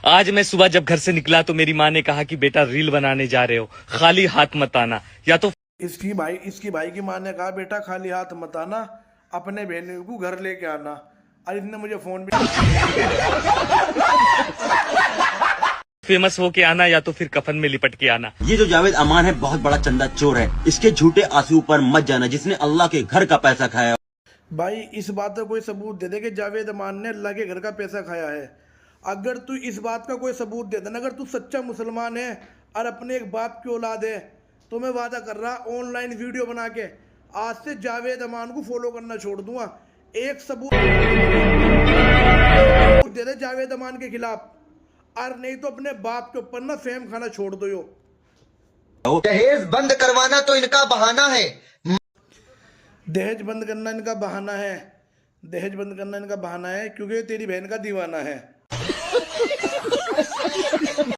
आज मैं सुबह जब घर से निकला तो मेरी माँ ने कहा कि बेटा रील बनाने जा रहे हो, खाली हाथ मत आना। या तो इसकी भाई की माँ ने कहा बेटा खाली हाथ मत आना, अपने बहन को घर लेके आना। और इसने मुझे फोन भी फेमस होके आना या तो फिर कफन में लिपट के आना। ये जो जावेद अमान है बहुत बड़ा चंदा चोर है, इसके झूठे आंसू पर मत जाना, जिसने अल्लाह के घर का पैसा खाया। भाई इस बात का कोई सबूत दे दे कि जावेद अमान ने अल्लाह के घर का पैसा खाया है। अगर तू इस बात का कोई सबूत दे देना, अगर तू सच्चा मुसलमान है और अपने एक बाप की औलाद है, तो मैं वादा कर रहा ऑनलाइन वीडियो बना के आज से जावेद अमान को फॉलो करना छोड़ दूंगा। एक सबूत दे दे जावेद अमान के खिलाफ, और नहीं तो अपने बाप के ऊपर ना फेम खाना छोड़ दो। यो दहेज बंद करवाना तो इनका बहाना है। दहेज बंद करना इनका बहाना है, दहेज बंद करना इनका बहाना है क्योंकि तेरी बहन का दीवाना है।